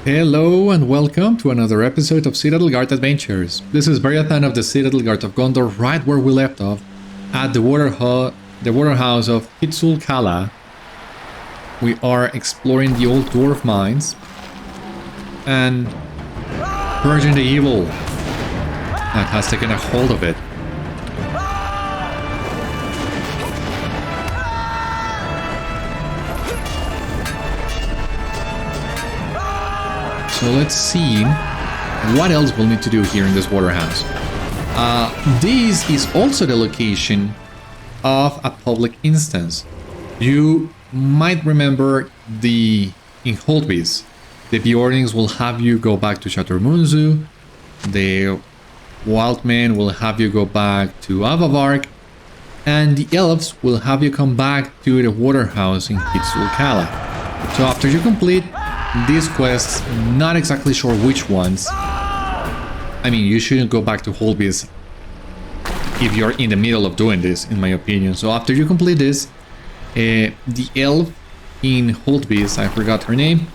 Hello and welcome to another episode of Citadel Guard Adventures. This is Beriathan of the Citadel Guard of Gondor, right where we left off at the water house of Kidzul-kâlah. We are exploring the old dwarf mines and purging the evil that has taken a hold of it. So let's see what else we'll need to do here in this water house. This is also the location of a public instance. You might remember in Holtby's, the Bjornings will have you go back to Munzu, the Wildmen will have you go back to Avavark, and the Elves will have you come back to the water house in Kidzul-kâlah. So after you complete these quests, not exactly sure which ones. I mean, you shouldn't go back to Holtby's if you're in the middle of doing this, in my opinion. So after you complete this, the elf in Holtby's, I forgot her name,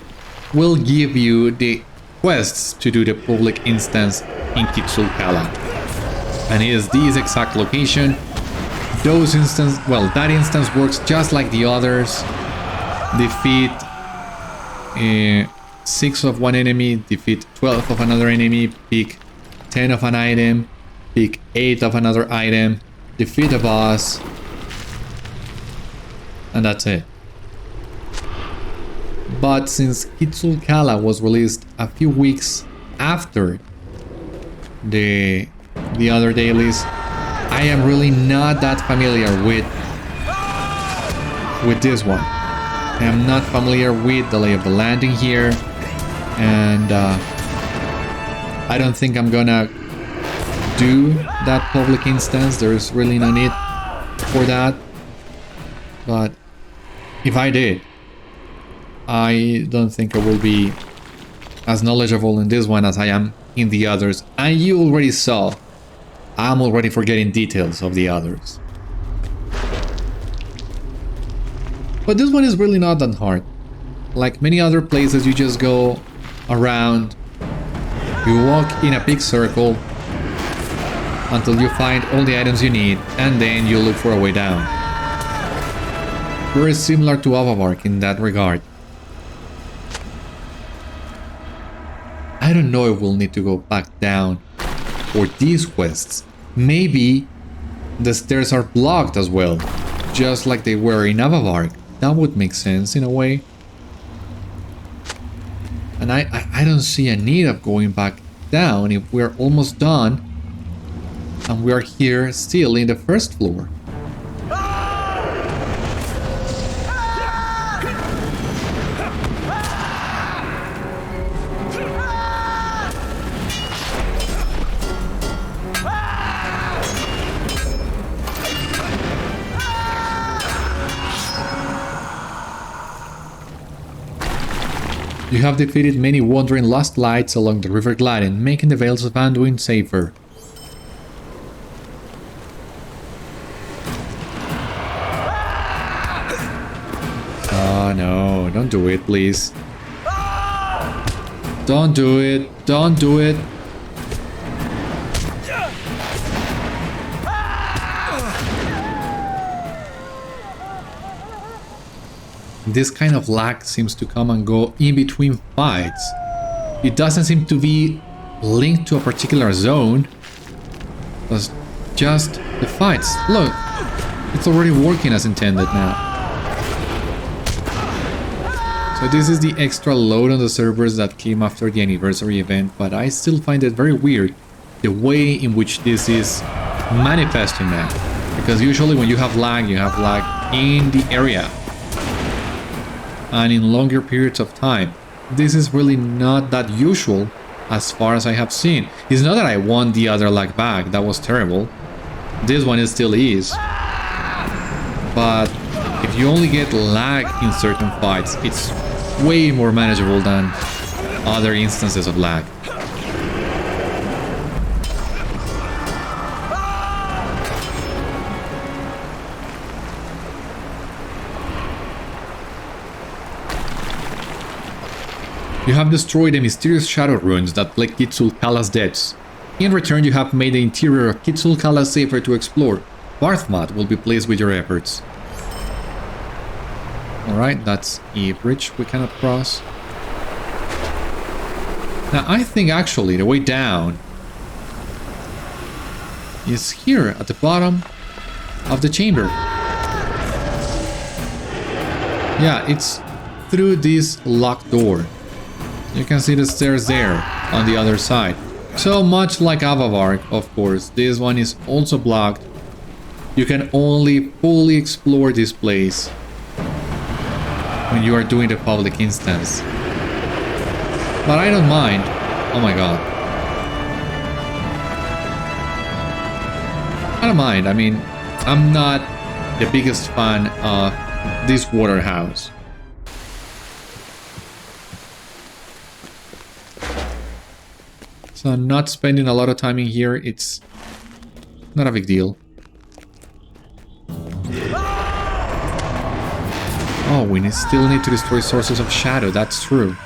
will give you the quests to do the public instance in Kidzul-kâlah. And it is this exact location. That instance works just like the others. Defeat 6 of one enemy, defeat 12 of another enemy, pick 10 of an item, pick 8 of another item, defeat a boss, and that's it. But since Kidzul-kâlah was released a few weeks after the other dailies, I am really not that familiar with this one. I am not familiar with the lay of the land in here, and I don't think I'm gonna do that public instance. There's really no need for that. But if I did, I don't think I will be as knowledgeable in this one as I am in the others. And you already saw, I'm already forgetting details of the others. But this one is really not that hard. Like many other places, you just go around, you walk in a big circle until you find all the items you need, and then you look for a way down. Very similar to Avavark in that regard. I don't know if we'll need to go back down for these quests. Maybe the stairs are blocked as well, just like they were in Avavark. That would make sense in a way. And I don't see a need of going back down if we're almost done and we are here still in the first floor. You have defeated many wandering lost lights along the river Gladden, making the Vales of Anduin safer. Oh no, don't do it, please. Don't do it, don't do it. This kind of lag seems to come and go in between fights. It doesn't seem to be linked to a particular zone. It's just the fights. Look, it's already working as intended now. So this is the extra load on the servers that came after the anniversary event, but I still find it very weird the way in which this is manifesting now. Because usually when you have lag in the area. And in longer periods of time. This is really not that usual as far as I have seen. It's not that I want the other lag back, that was terrible. This one still is. But if you only get lag in certain fights, it's way more manageable than other instances of lag. You have destroyed the mysterious shadow runes that plague Kidzul-kalah's depths. In return, you have made the interior of Kidzul-kalah safer to explore. Varthmath will be pleased with your efforts. Alright, that's a bridge we cannot cross. Now, I think actually the way down is here at the bottom of the chamber. Yeah, it's through this locked door. You can see the stairs there on the other side. So much like Avavark, of course, this one is also blocked. You can only fully explore this place when you are doing the public instance. But I don't mind. Oh my god. I don't mind. I mean, I'm not the biggest fan of this water house. So not spending a lot of time in here, it's not a big deal. Oh, we still need to destroy sources of shadow, that's true.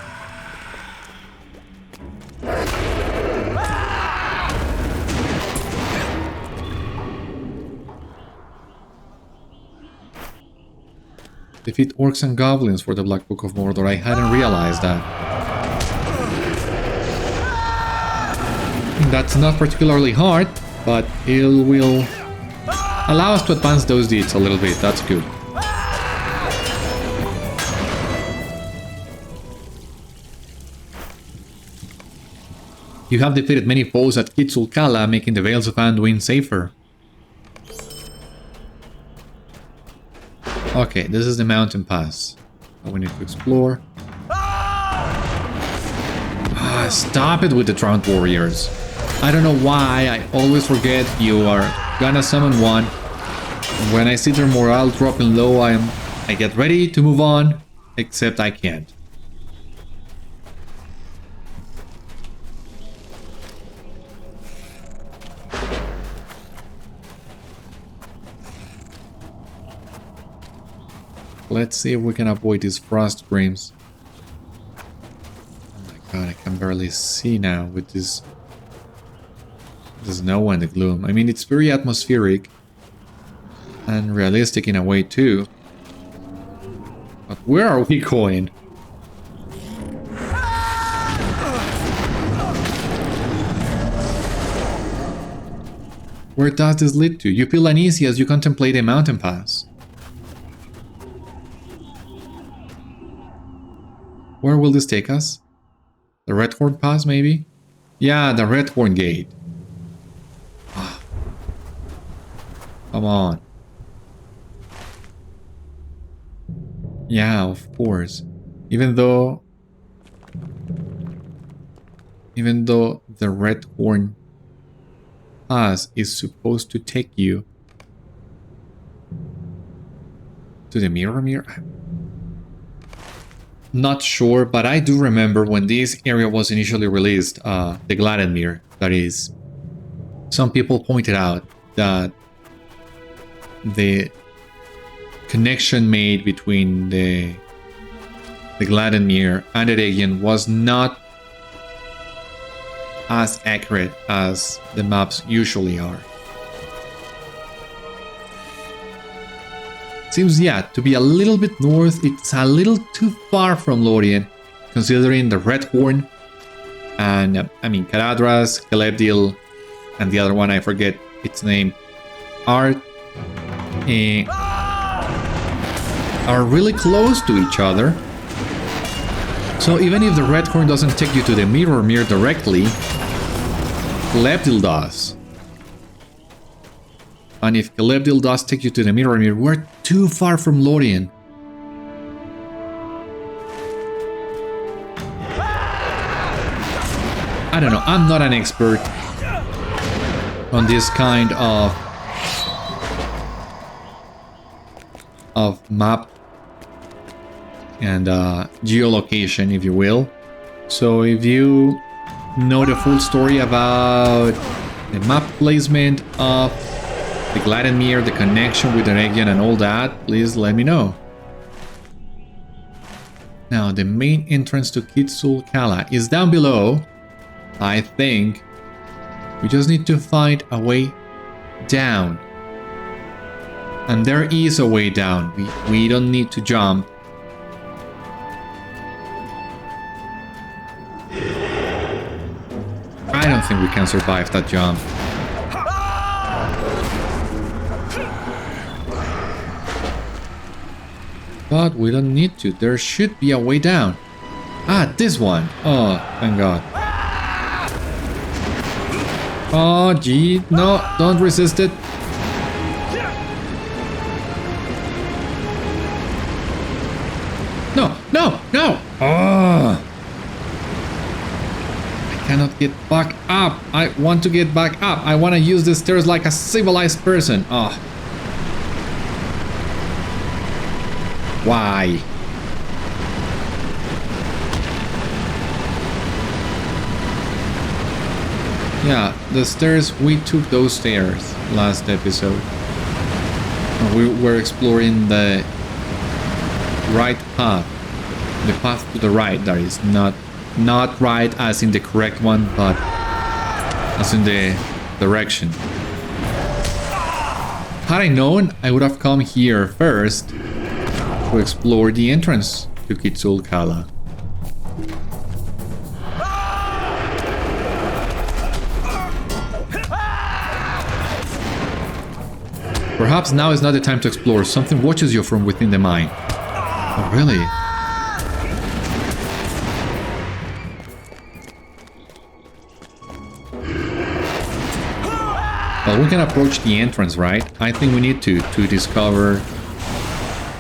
Defeat orcs and goblins for the Black Book of Mordor. I hadn't realized that. That's not particularly hard, but it will allow us to advance those deeds a little bit. That's good. You have defeated many foes at Kidzul-kalah, making the Vales of Anduin safer. Okay, this is the mountain pass. We need to explore. Stop it with the Drowned Warriors. I don't know why, I always forget you are gonna summon one. When I see their morale dropping low, I get ready to move on, except I can't. Let's see if we can avoid these frost screams. Oh my god, I can barely see now with this snow and the gloom. I mean, it's very atmospheric and realistic in a way too. But where are we going? Where does this lead to? You feel uneasy as you contemplate a mountain pass. Where will this take us? The Redhorn Pass, maybe? Yeah, the Redhorn Gate. Come on. Yeah, of course. Even though the Redhorn Pass is supposed to take you to the Mirror? Not sure, but I do remember when this area was initially released, the Gladdenmere, that is. Some people pointed out that the connection made between the Gladdenmere and the Eregion was not as accurate as the maps usually are. Seems, yeah, to be a little bit north. It's a little too far from Lorien, considering the Redhorn and, I mean, Caradhras, Celebdil, and the other one, I forget its name, are really close to each other. So even if the Redhorn doesn't take you to the Mirror directly, Celebdil does. And if Celebdil does take you to the Mirror, we're too far from Lorien. I don't know, I'm not an expert on this kind of map and geolocation, if you will. So if you know the full story about the map placement of the Gladdenmere, the connection with the Eregion and all that, please let me know. Now, the main entrance to Kidzul-kâlah is down below. I think we just need to find a way down. And there is a way down. We don't need to jump. I don't think we can survive that jump. But we don't need to. There should be a way down. Ah, this one. Oh, thank God. Oh, gee. No, don't resist it. No, no, no. Oh. I cannot get back up. I want to get back up. I want to use the stairs like a civilized person. Oh. Why? Yeah, the stairs, we took those stairs last episode. We were exploring the right path. The path to the right, that is. Not right as in the correct one, but as in the direction. Had I known, I would have come here first to explore the entrance to Kidzul-kâlah. Perhaps now is not the time to explore. Something watches you from within the mine. Oh, really? Well, we can approach the entrance, right? I think we need to discover...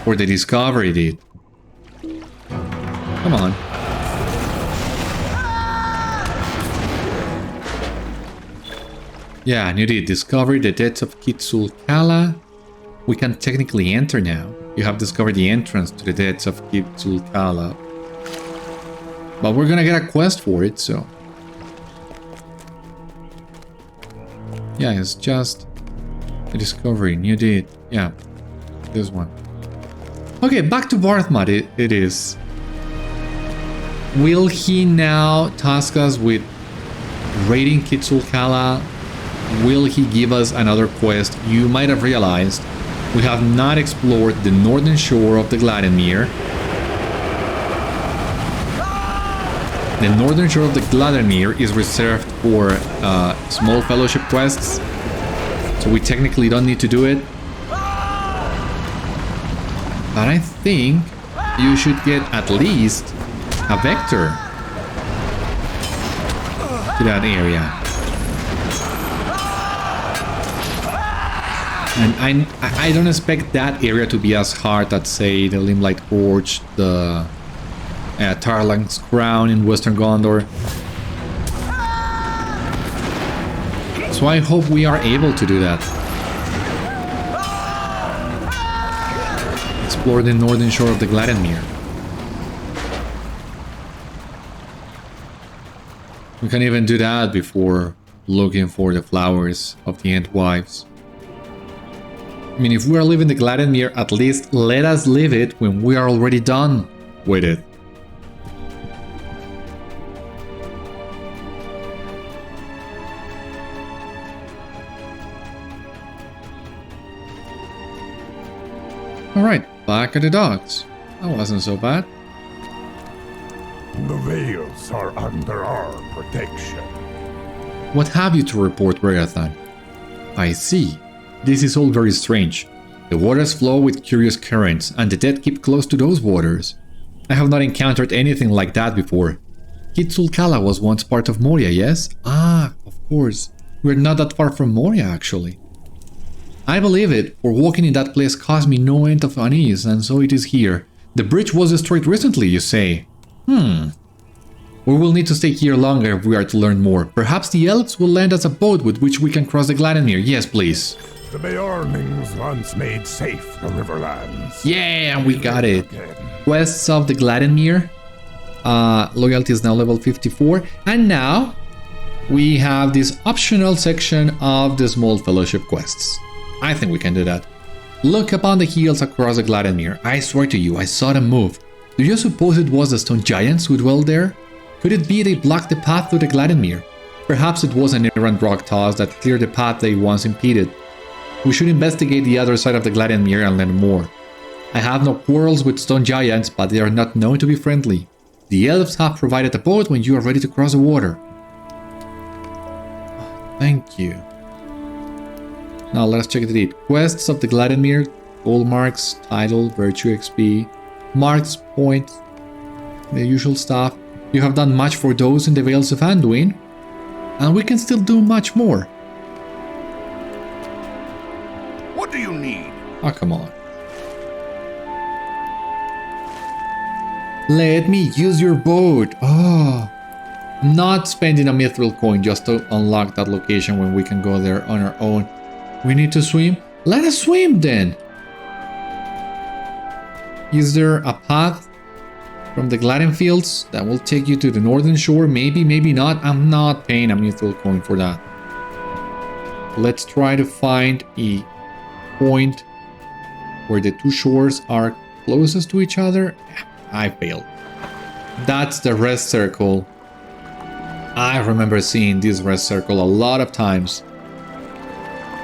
Or the discovery did. Come on. Yeah, and you did. Discover the depths of Kidzul-kâlah. We can technically enter now. You have discovered the entrance to the depths of Kidzul-kâlah. But we're gonna get a quest for it, so... Yeah, it's just a discovery. You did. Yeah, this one. Okay, back to Varthmath it is. Will he now task us with raiding Kidzul-kâlah? Will he give us another quest? You might have realized we have not explored the northern shore of the Gladdenmere. The northern shore of the Gladdenmere is reserved for small fellowship quests, so we technically don't need to do it. But I think you should get at least a vector to that area. And I don't expect that area to be as hard as, say, the Limelight Forge, the Tarlang's Crown in Western Gondor. So I hope we are able to do that. Explore the northern shore of the Gladdenmere. We can even do that before looking for the flowers of the Entwives. I mean, if we are leaving the Gladdenmere, at least let us leave it when we are already done with it. Alright, back at the docks. That wasn't so bad. The Vales are under our protection. What have you to report, Beriathan? I see. This is all very strange. The waters flow with curious currents, and the dead keep close to those waters. I have not encountered anything like that before. Kidzul-kâlah was once part of Moria, yes? Ah, of course. We're not that far from Moria, actually. I believe it, for walking in that place caused me no end of unease, and so it is here. The bridge was destroyed recently, you say? We will need to stay here longer if we are to learn more. Perhaps the elves will lend us a boat with which we can cross the Gladdenmere. Yes, please. The Beornings once made safe the Riverlands. Yeah, we got it. Quests of the Gladdenmere. Loyalty is now level 54. And now we have this optional section of the small fellowship quests. I think we can do that. Look upon the hills across the Gladdenmere. I swear to you, I saw them move. Do you suppose it was the stone giants who dwelled there? Could it be they blocked the path to the Gladdenmere? Perhaps it was an errant rock toss that cleared the path they once impeded. We should investigate the other side of the Gladdenmere and learn more. I have no quarrels with stone giants, but they are not known to be friendly. The elves have provided a boat when you are ready to cross the water. Thank you. Now let's check the deed. Quests of the Gladdenmere, gold marks, title, virtue XP, marks, points, the usual stuff. You have done much for those in the Vales of Anduin, and we can still do much more. What do you need? Oh, come on. Let me use your boat. Oh, not spending a mithril coin just to unlock that location when we can go there on our own. We need to swim? Let us swim then. Is there a path from the Gladden fields that will take you to the northern shore? Maybe, maybe not. I'm not paying a mithril coin for that. Let's try to find a point where the two shores are closest to each other. I failed. That's the rest circle. I remember seeing this rest circle a lot of times.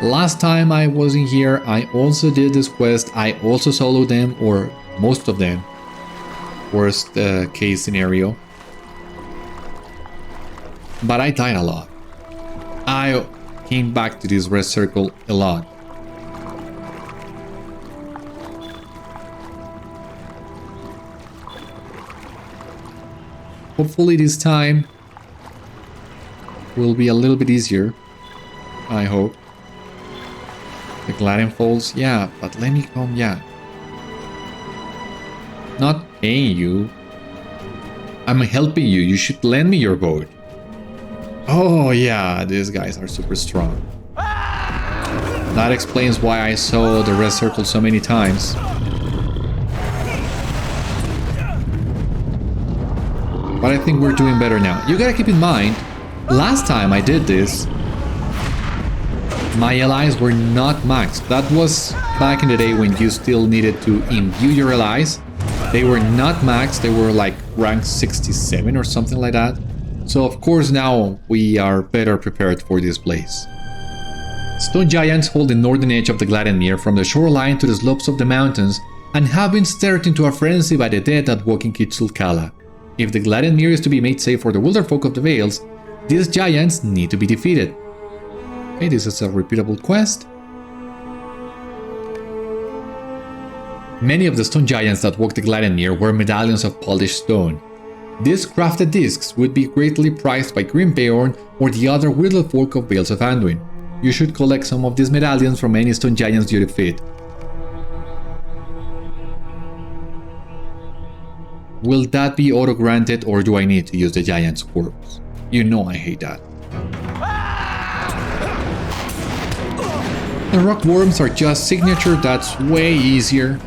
Last time I was in here, I also did this quest. I also soloed them, or most of them. Worst case scenario. But I died a lot. I came back to this rest circle a lot. Hopefully this time will be a little bit easier. I hope. The Gladden Falls, yeah, but let me come, yeah. Not paying you. I'm helping you. You should lend me your boat. Oh yeah, these guys are super strong. That explains why I saw the rest circle so many times. But I think we're doing better now. You gotta keep in mind, last time I did this, my allies were not maxed. That was back in the day when you still needed to imbue your allies. They were not maxed, they were like rank 67 or something like that. So of course now we are better prepared for this place. Stone giants hold the northern edge of the Gladdenmere from the shoreline to the slopes of the mountains and have been stirred into a frenzy by the dead that walk in Kidzul-kâlah. If the Gladdenmere is to be made safe for the wilder folk of the Vales, these giants need to be defeated. Okay, this is a repeatable quest. Many of the stone giants that walked the Gladdenmere were medallions of polished stone. These crafted discs would be greatly prized by Grimbeorn or the other wilder folk of Vales of Anduin. You should collect some of these medallions from any stone giants you defeat. Will that be auto-granted, or do I need to use the giant's corpse? You know I hate that. The rock worms are just signature, that's way easier.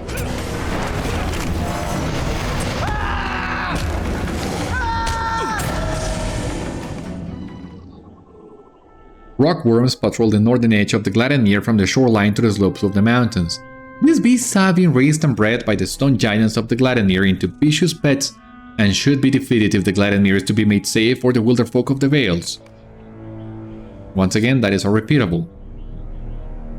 Rock worms patrol the northern edge of the Gladdenmere from the shoreline to the slopes of the mountains. These beasts have been raised and bred by the stone giants of the Gladdenmere into vicious pets and should be defeated if the Gladdenmere is to be made safe for the wilder folk of the Vales. Once again, that is unrepeatable.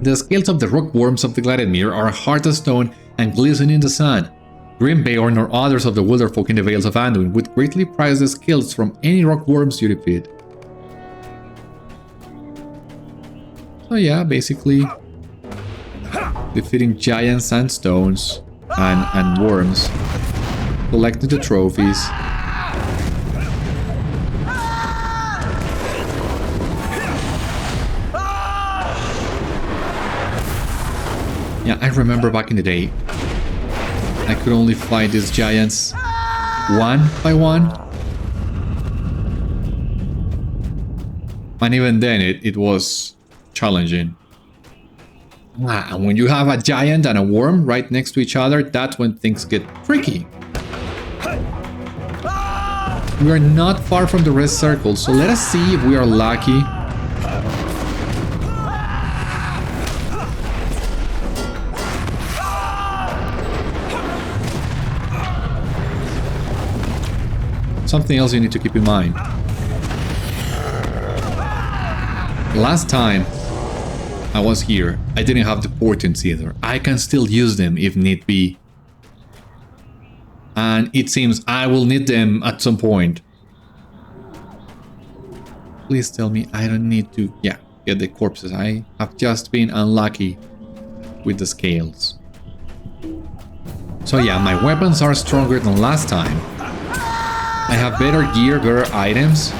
The scales of the rock worms of the Gladdenmere are hard as stone and glisten in the sun. Grimbeorn or others of the wilder folk in the Vales of Anduin would greatly prize the scales from any rock worms you defeat. So yeah, basically defeating giants and stones and worms, collecting the trophies. Yeah, I remember back in the day, I could only fight these giants one by one. And even then it was challenging. And when you have a giant and a worm right next to each other, that's when things get tricky. We are not far from the rest circle, so let us see if we are lucky. Something else you need to keep in mind. Last time I was here, I didn't have the portents either. I can still use them if need be. And it seems I will need them at some point. Please tell me I don't need to, get the corpses. I have just been unlucky with the scales. So yeah, my weapons are stronger than last time. I have better gear, better items.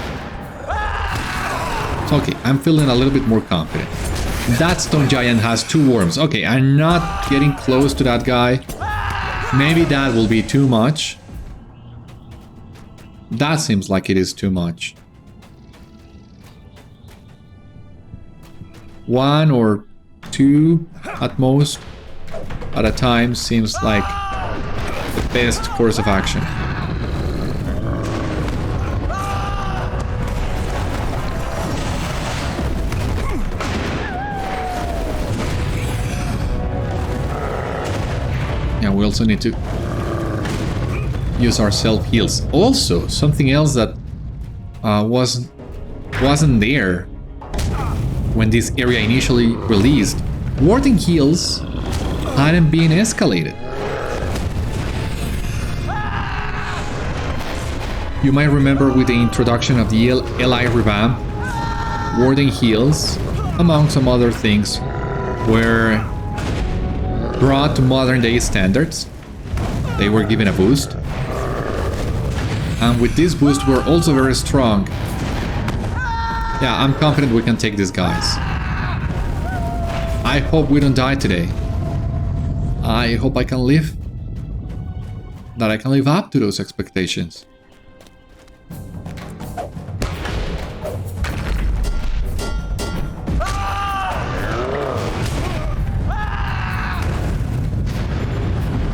So okay, I'm feeling a little bit more confident. That stone giant has 2 worms. Okay, I'm not getting close to that guy. Maybe that will be too much. That seems like it is too much. 1 or 2 at most at a time seems like the best course of action. Yeah, we also need to use our self-heals. Also, something else that wasn't there when this area initially released. Warden heals hadn't been escalated. You might remember with the introduction of the LI revamp, Warden heals, among some other things, were brought to modern day standards. They were given a boost. And with this boost we're also very strong. Yeah, I'm confident we can take these guys. I hope we don't die today. I hope I can live. That I can live up to those expectations.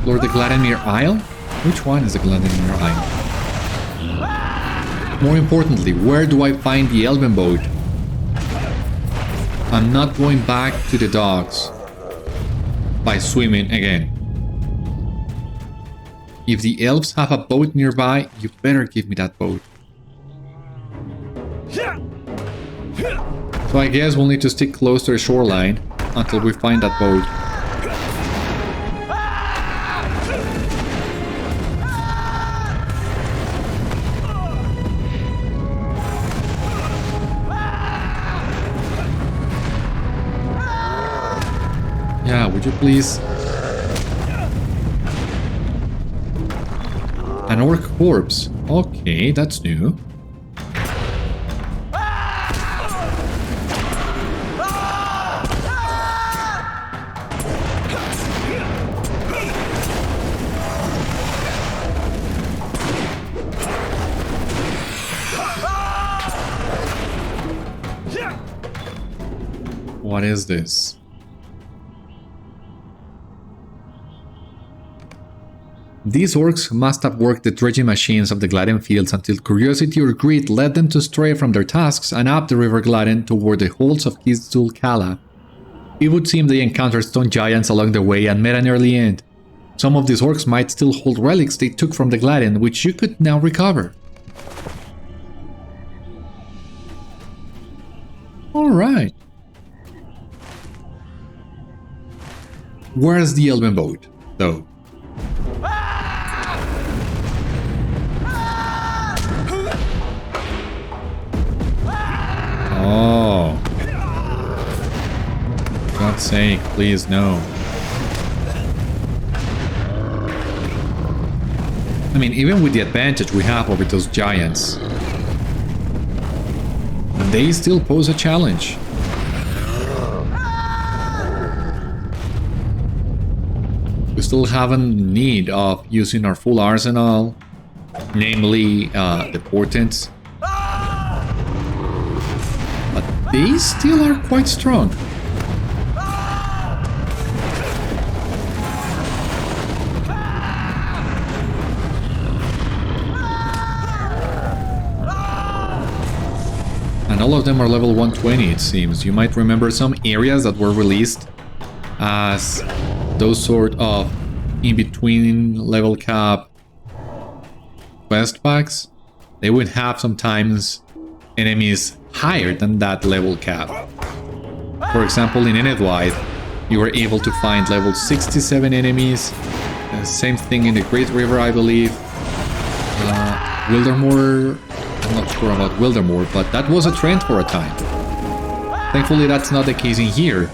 Lord the Gladdenmere Isle? Which one is the Gladdenmere Isle? More importantly, where do I find the elven boat? I'm not going back to the docks by swimming again. If the elves have a boat nearby, you better give me that boat. So I guess we'll need to stick close to the shoreline until we find that boat. Yeah, would you please? An orc corpse. Okay, that's new. What is this? These orcs must have worked the dredging machines of the Gladden fields until curiosity or greed led them to stray from their tasks and up the river Gladden toward the holds of Kidzul-kâlah. It would seem they encountered stone giants along the way and met an early end. Some of these orcs might still hold relics they took from the Gladden, which you could now recover. Alright. Where's the elven boat, though? Oh. For God's sake, please, no. I mean, even with the advantage we have over those giants, they still pose a challenge. We still have a need of using our full arsenal, namely the portents. But they still are quite strong. And all of them are level 120, it seems. You might remember some areas that were released as those sort of in-between level cap quest packs. they would have sometimes enemies higher than that level cap. For example, in Enedwide, you were able to find level 67 enemies. Same thing in the Great River, I believe. Wildermore, I'm not sure about Wildermore, but that was a trend for a time. Thankfully, that's not the case in here.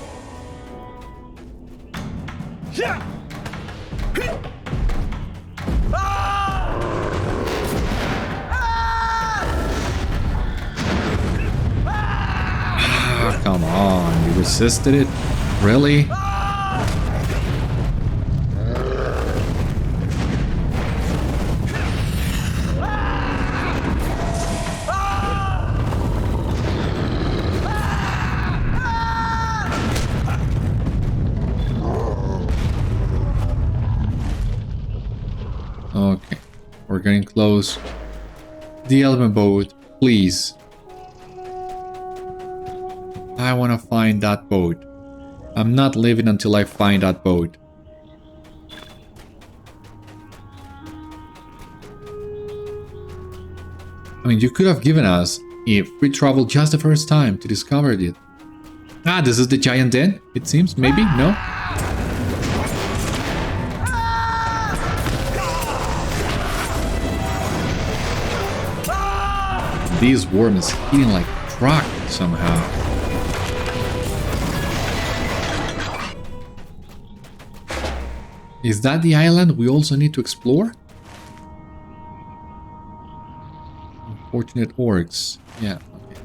Come on, you resisted it? Really? Okay, we're getting close. The Elven boat, please. I want to find that boat. I'm not leaving until I find that boat. I mean, you could have given us a free travel just the first time to discover it. Ah, this is the giant den, it seems. Maybe? No? This worm is hitting like a truck somehow. Is that the island we also need to explore? Unfortunate orcs. Yeah, okay.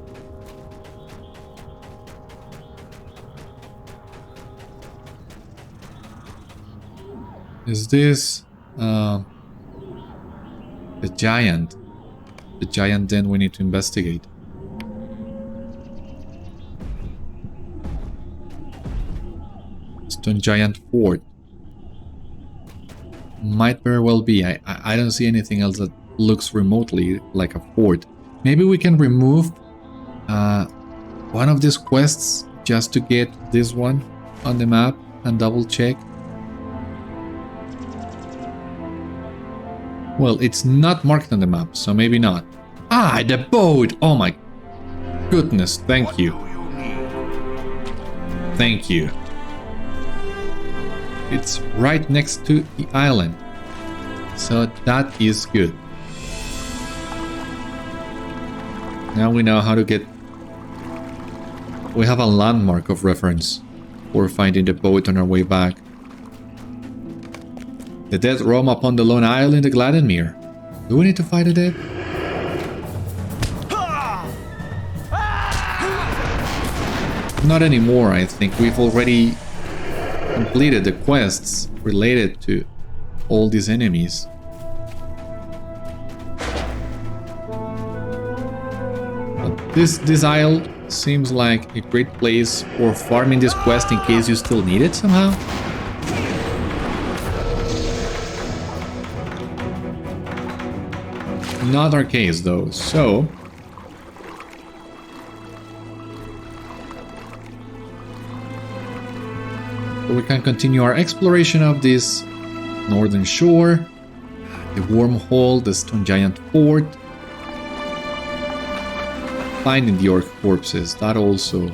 Is this the giant? The giant den we need to investigate. Stone Giant Fort. Might very well be. I don't see anything else that looks remotely like a fort. Maybe we can remove one of these quests just to get this one on the map and double check. Well, it's not marked on the map, so maybe not. Ah, the boat! Oh my goodness, thank you. Thank you. It's right next to the island, so that is good. Now we know how to get... We have a landmark of reference for finding the boat on our way back. The dead roam upon the lone isle in the Gladdenmere. Do we need to fight the dead? Not anymore, I think. We've already completed the quests related to all these enemies. But this isle seems like a great place for farming this quest in case you still need it somehow. Not our case though, so we can continue our exploration of this northern shore, the wormhole, the stone giant fort, finding the orc corpses. That also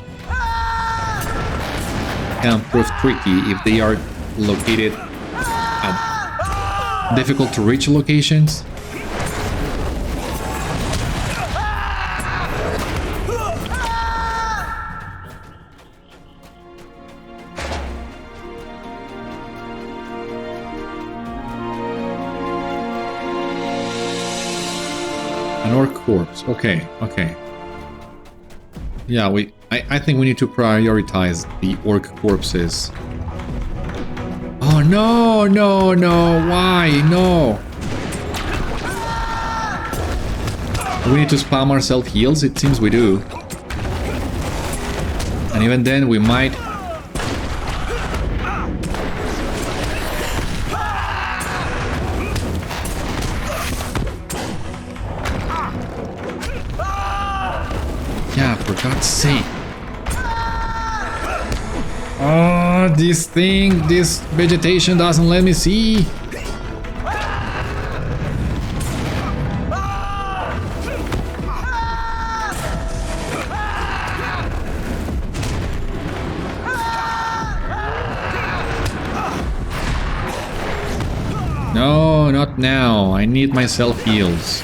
can prove tricky if they are located at difficult to reach locations. Corpse. Okay, okay. Yeah, I think we need to prioritize the orc corpses. Oh no, no, no, why? No. Do we need to spam our self heals? It seems we do. And even then we might... For God's sake. Oh, this thing, this vegetation doesn't let me see. Not now. I need my self-heals.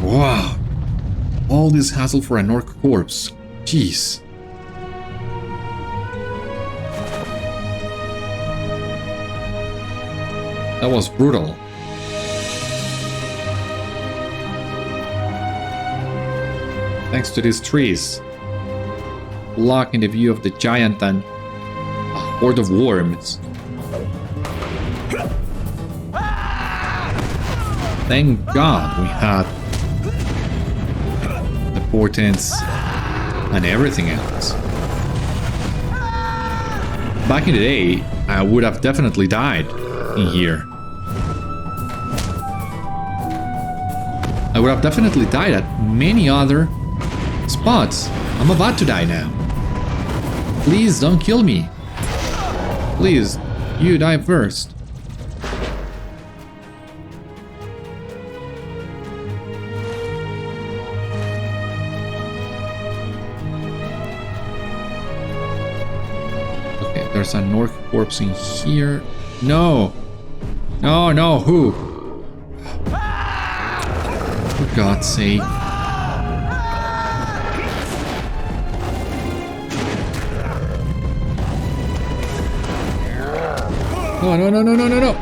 Wow. All this hassle for an orc corpse. Jeez. That was brutal. Thanks to these trees. Blocking the view of the giant and a horde of worms. Thank God we had the portents and everything else. Back in the day, I would have definitely died in here. I would have definitely died at many other spots. I'm about to die now. Please don't kill me. Please, you die first. Okay, there's an orc corpse in here. No! No, no, who? For God's sake. Oh, no, no, no, no, no, no.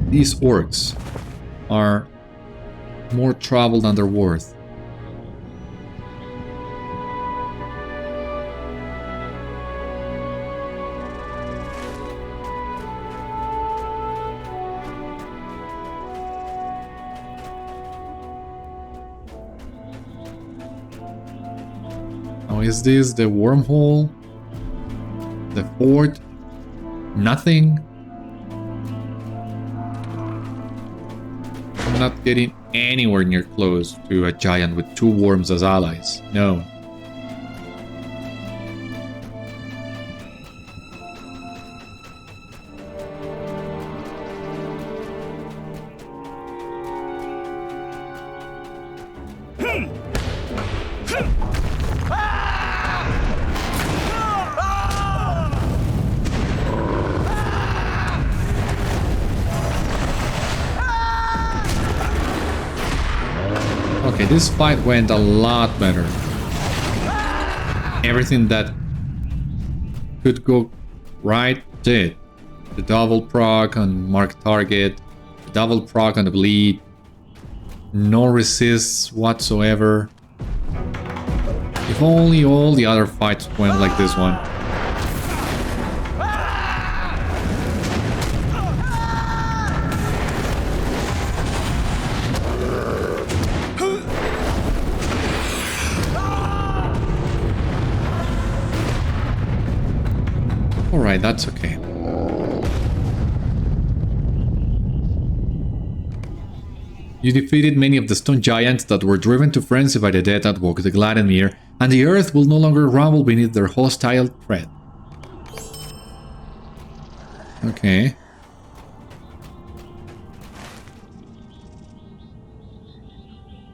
These orcs are more trouble than they're worth. Now, is this the wormhole? The fort? Nothing? I'm not getting anywhere near close to a giant with 2 worms as allies. No. Okay, this fight went a lot better. Everything that could go right did. The double proc on mark target, the double proc on the bleed, no resists whatsoever. If only all the other fights went like this one. Alright, that's okay. You defeated many of the stone giants that were driven to frenzy by the dead that walk the Gladdenmere, and the earth will no longer rumble beneath their hostile tread. Okay.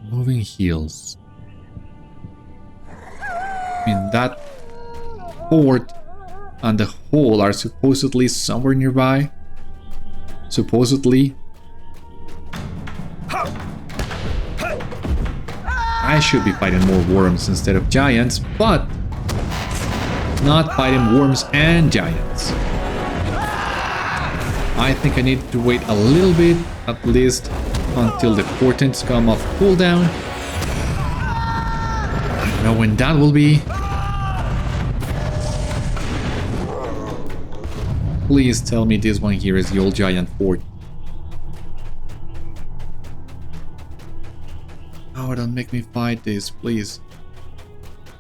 Moving heals. I mean, that fort and the hole are supposedly somewhere nearby. Supposedly. I should be fighting more worms instead of giants, but not fighting worms and giants. I think I need to wait a little bit, at least until the portents come off cooldown. I don't know when that will be. Please tell me this one here is the old giant fort. Oh, don't make me fight this, please.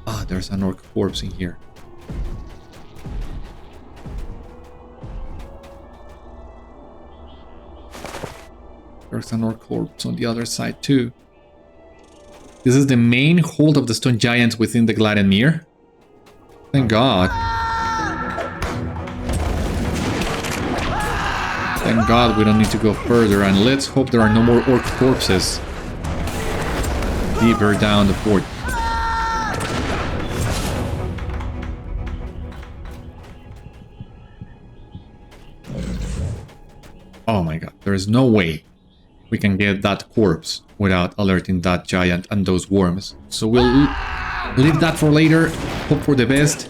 Ah, there's an orc corpse in here. There's an orc corpse on the other side too. This is the main hold of the stone giants within the Gladdenmere. Thank God. Thank God we don't need to go further, and let's hope there are no more orc corpses deeper down the fort. Oh my God, there is no way we can get that corpse without alerting that giant and those worms. So we'll leave that for later, hope for the best.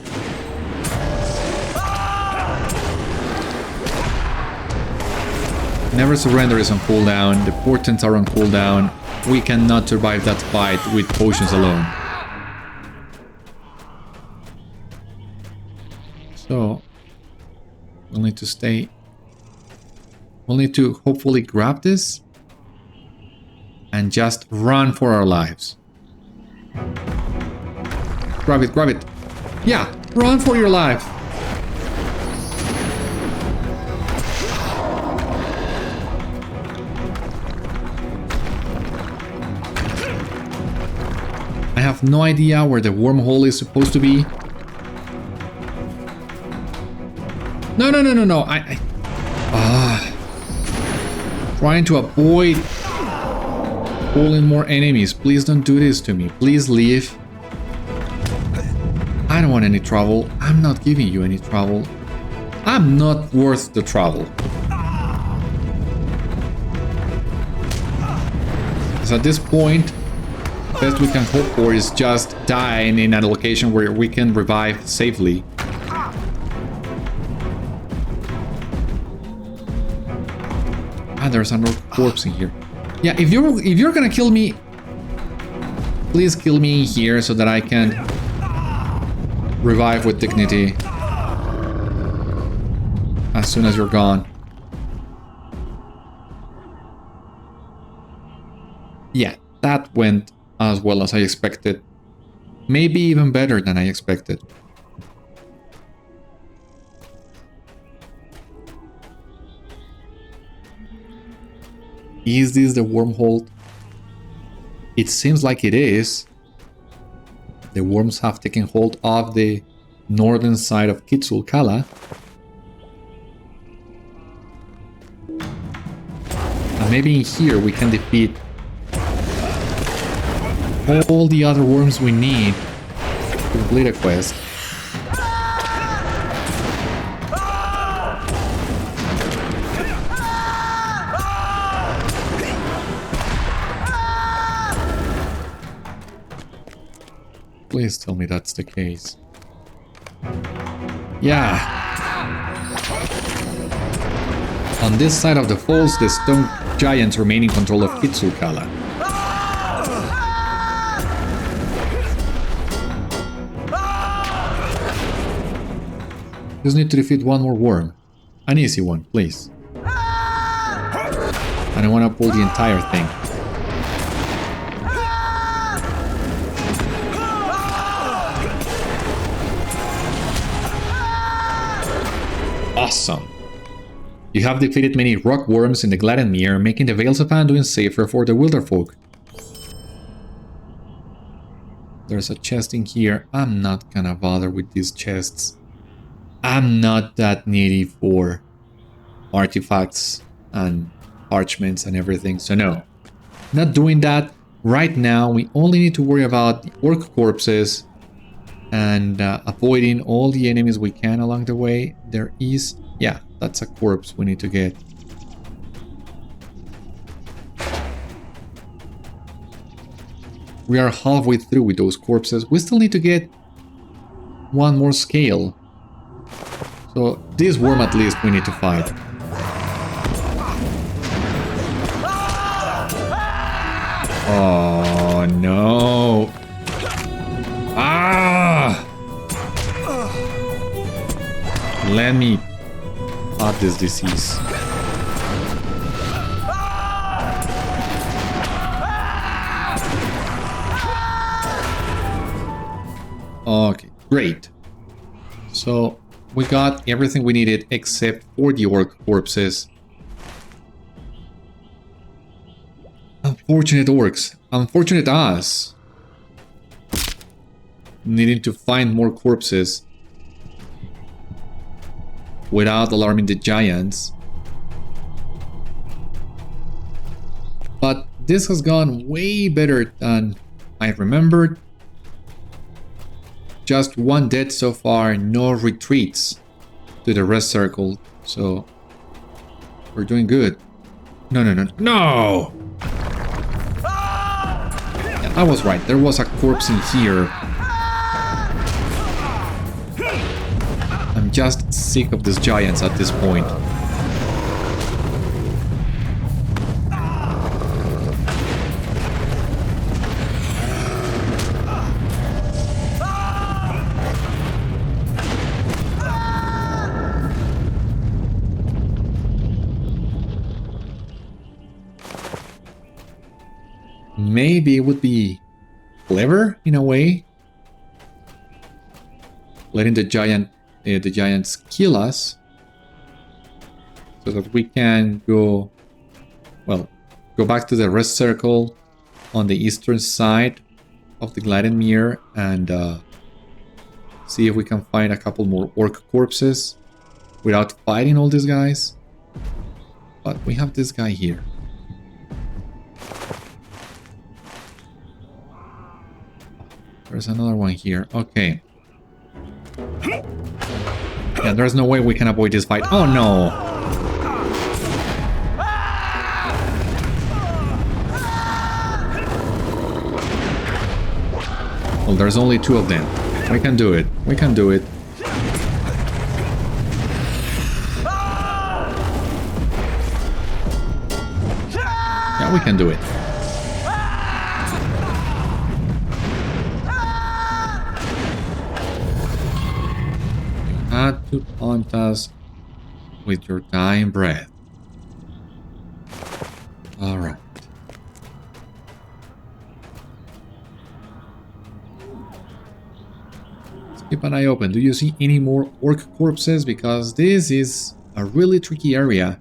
Never Surrender is on cooldown, the portents are on cooldown. We cannot survive that fight with potions alone. So, we'll need to stay. We'll need to hopefully grab this and just run for our lives. Grab it, grab it. Yeah, run for your life. I have no idea where the wormhole is supposed to be. No. Trying to avoid pulling more enemies. Please don't do this to me. Please leave. I don't want any trouble. I'm not giving you any trouble. I'm not worth the trouble. Because at this point, the best we can hope for is just dying in a location where we can revive safely. Ah, there's another corpse in here. Yeah, if you're gonna kill me, please kill me here so that I can revive with dignity as soon as you're gone. Yeah, that went as well as I expected. Maybe even better than I expected. Is this the wormhole? It seems like it is. The worms have taken hold of the northern side of Kidzul-kâlah. And maybe in here we can defeat all the other worms we need to complete a quest. Please tell me that's the case. Yeah. On this side of the falls, the stone giants remain in control of Kidzul-kâlah. Just need to defeat one more worm. An easy one, please. And I want to pull the entire thing. Awesome. You have defeated many rock worms in the Gladdenmere, making the Vales of Anduin safer for the Wilderfolk. There's a chest in here. I'm not gonna bother with these chests. I'm not that needy for artifacts and parchments and everything, so no. Not doing that. Right now, we only need to worry about the orc corpses and avoiding all the enemies we can along the way. There is... yeah, that's a corpse we need to get. We are halfway through with those corpses. We still need to get one more scale. So this worm at least we need to fight. Oh no! Ah! Let me fight this disease. Okay, great. So we got everything we needed except for the orc corpses. Unfortunate orcs. Unfortunate us. needing to find more corpses without alarming the giants. But this has gone way better than I remembered. Just one dead so far, no retreats to the rest circle, so we're doing good. No! Yeah, I was right, there was a corpse in here. I'm just sick of these giants at this point. Maybe it would be clever in a way, letting the giants kill us, so that we can go back to the rest circle on the eastern side of the Gladdenmere and see if we can find a couple more orc corpses without fighting all these guys. But we have this guy here. There's another one here. Okay. Yeah, there's no way we can avoid this fight. Oh no! Well, there's only two of them. We can do it. We can do it. Yeah, we can do it. Had to taunt us with your dying breath. Alright. Let's keep an eye open. Do you see any more orc corpses? Because this is a really tricky area.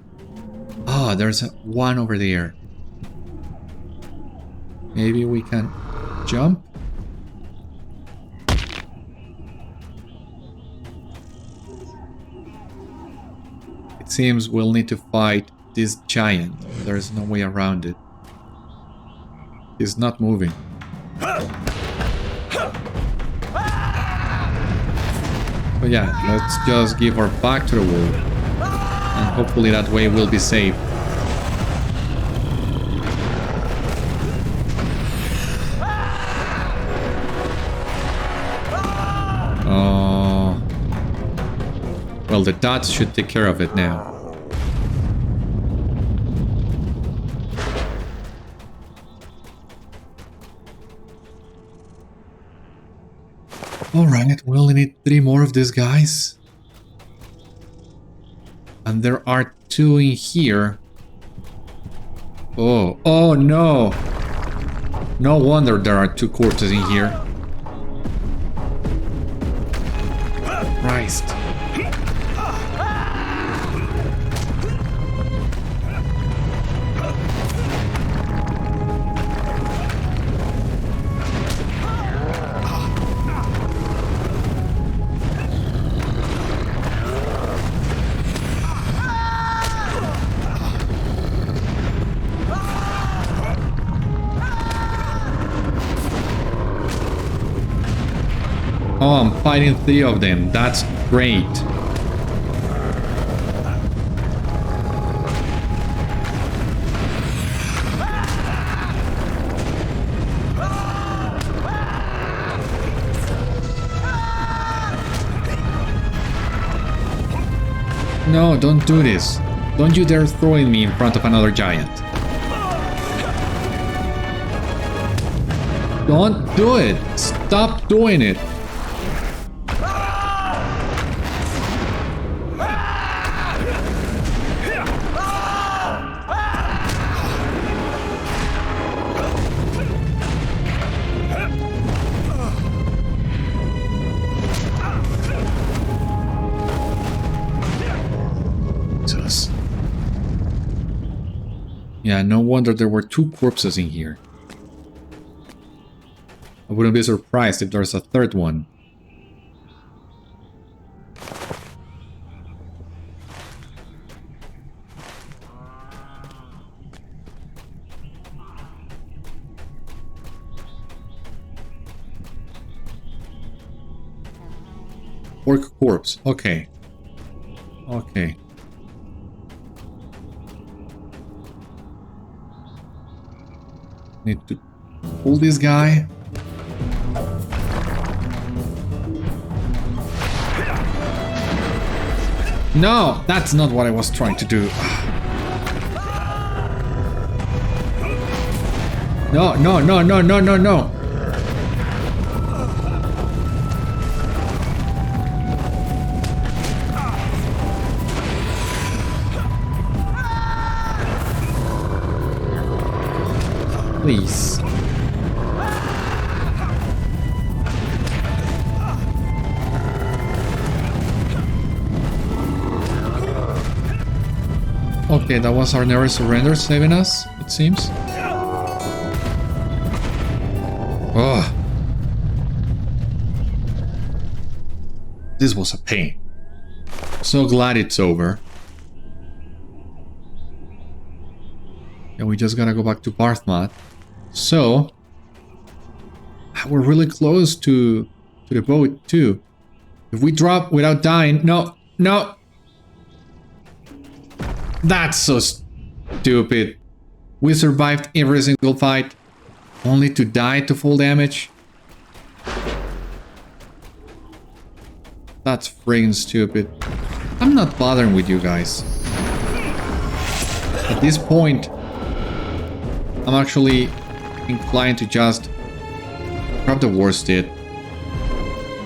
Ah, there's one over there. Maybe we can jump? Seems we'll need to fight this giant. There's no way around it. He's not moving. But yeah, let's just give our back to the wall. And hopefully that way we'll be safe. Well, the dots should take care of it now. Alright, we only need 3 more of these guys. And there are 2 in here. Oh no! No wonder there are 2 corpses in here. Christ. Oh, I'm fighting 3 of them. That's great. No, don't do this. Don't you dare throwing me in front of another giant. Don't do it. Stop doing it. Yeah, no wonder there were 2 corpses in here. I wouldn't be surprised if there's a third one. Orc corpse. Okay. Okay. Need to pull this guy. No, that's not what I was trying to do. No, no, no, no, no, no, no. Please. Okay, that was our nearest surrender saving us, it seems. Oh. This was a pain. So glad it's over. And we just gotta go back to Varthmath. So we're really close to the boat too. If we drop without dying, no, no. That's so stupid. We survived every single fight, only to die to full damage. That's friggin' stupid. I'm not bothering with you guys. At this point, I'm actually inclined to just grab the worsted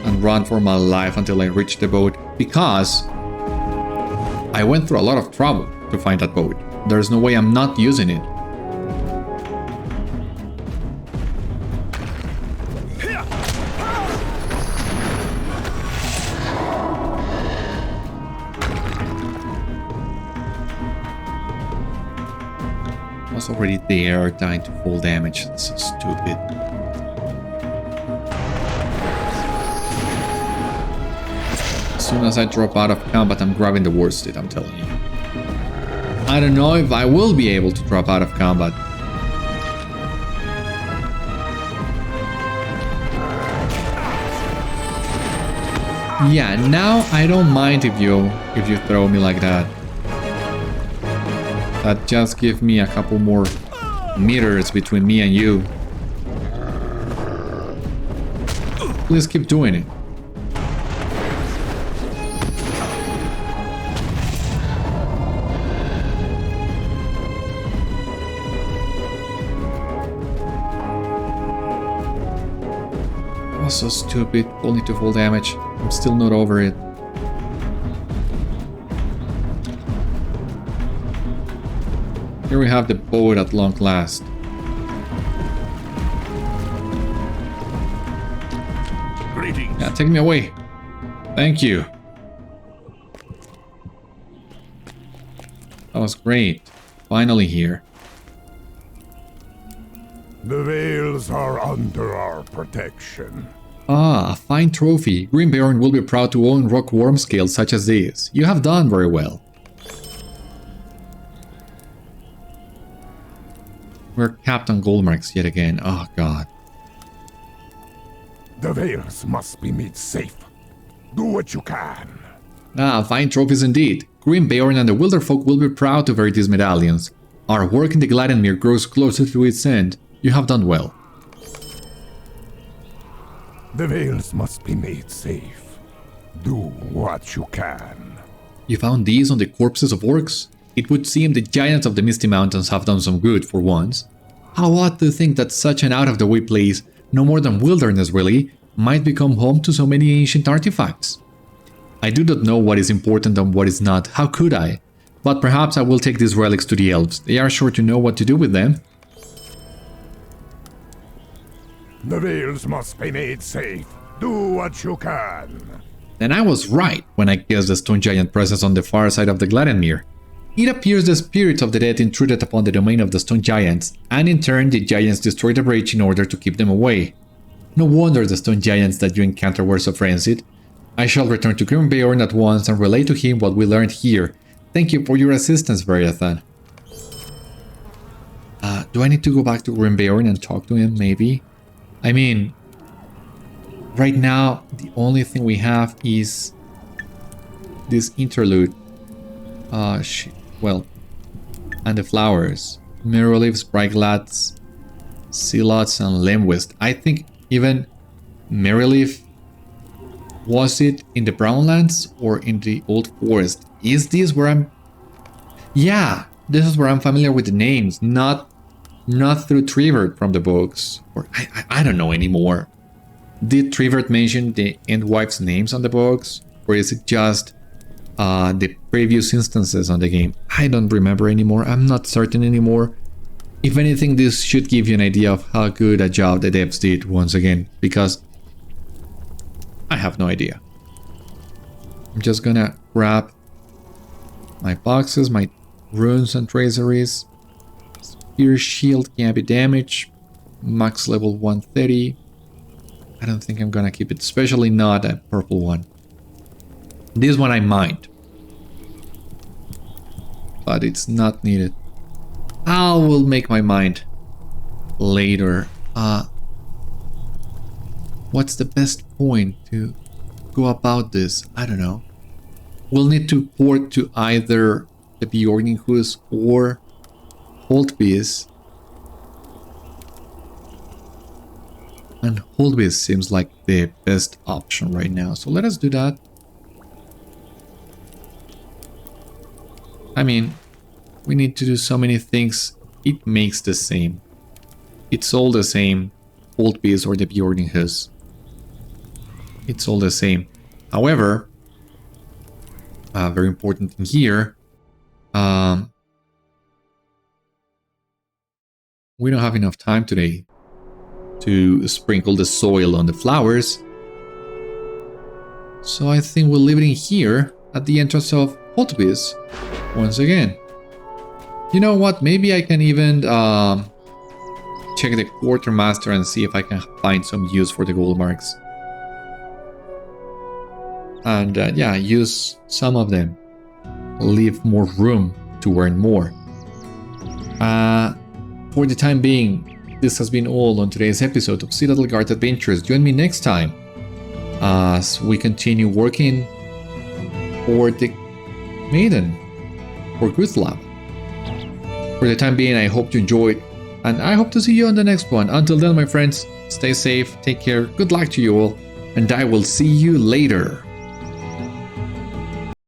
and run for my life until I reach the boat, because I went through a lot of trouble to find that boat. There's no way I'm not using it. I was already there, dying to full damage. That's so stupid. As soon as I drop out of combat, I'm grabbing the worsted, I'm telling you. I don't know if I will be able to drop out of combat. Yeah, now I don't mind if you throw me like that. That just gives me a couple more meters between me and you. Please keep doing it. That was so stupid, only to full damage. I'm still not over it. Here we have the boat at long last. Greetings. Yeah, take me away. Thank you. That was great. Finally here. The Vales are under our protection. Ah, a fine trophy. Grimbeorn will be proud to own rock worm scales such as these. You have done very well. We're Captain Goldmarks yet again. Oh god. The Vales must be made safe. Do what you can. Ah, fine trophies indeed. Grimbeorn and the Wilderfolk will be proud to wear these medallions. Our work in the Gladdenmere grows closer to its end. You have done well. The Vales must be made safe. Do what you can. You found these on the corpses of orcs? It would seem the giants of the Misty Mountains have done some good for once. How odd to think that such an out-of-the-way place, no more than wilderness really, might become home to so many ancient artifacts. I do not know what is important and what is not, how could I? But perhaps I will take these relics to the elves, they are sure to know what to do with them. The Vales must be made safe. Do what you can. Then I was right when I guessed the stone giant presence on the far side of the Gladdenmere. It appears the spirits of the dead intruded upon the domain of the stone giants, and in turn the giants destroyed the bridge in order to keep them away. No wonder the stone giants that you encountered were so frenzied. I shall return to Grimbeorn at once and relay to him what we learned here. Thank you for your assistance, Beriathan. Do I need to go back to Grimbeorn and talk to him, maybe? I mean, right now, the only thing we have is this interlude. Well, and the flowers. Mirrorleaves, Brightlads, Sealots, and Limwist. I think even Mirrorleaf, was it in the Brownlands or in the Old Forest? Is this where I'm... Yeah, this is where I'm familiar with the names, not through Trevert from the books. Or I don't know anymore. Did Trevert mention the Endwife's names on the books? Or is it just the previous instances on the game? I don't remember anymore. I'm not certain anymore. If anything, this should give you an idea of how good a job the devs did once again, because I have no idea. I'm just gonna grab my boxes, my runes and traceries. Spear shield can't be damaged. Max level 130. I don't think I'm gonna keep it, especially not a purple one. This one I might, but it's not needed. I will make my mind later. What's the best point to go about this? I don't know. We'll need to port to either the Bjorninghus or Holtby's. And Holtby's seems like the best option right now. So let us do that. I mean, we need to do so many things. It makes the same. It's all the same. Holtby's or the Bjorninghus. It's all the same. However, very important thing here. We don't have enough time today to sprinkle the soil on the flowers. So I think we'll leave it in here at the entrance of Holtby's once again. You know what? Maybe I can even check the quartermaster and see if I can find some use for the gold marks. And yeah, use some of them. Leave more room to earn more. For the time being, this has been all on today's episode of Citadel Guard Adventures. Join me next time as we continue working for the Maiden, for Guthlab. For the time being, I hope you enjoyed, and I hope to see you on the next one. Until then, my friends, stay safe, take care, good luck to you all, and I will see you later.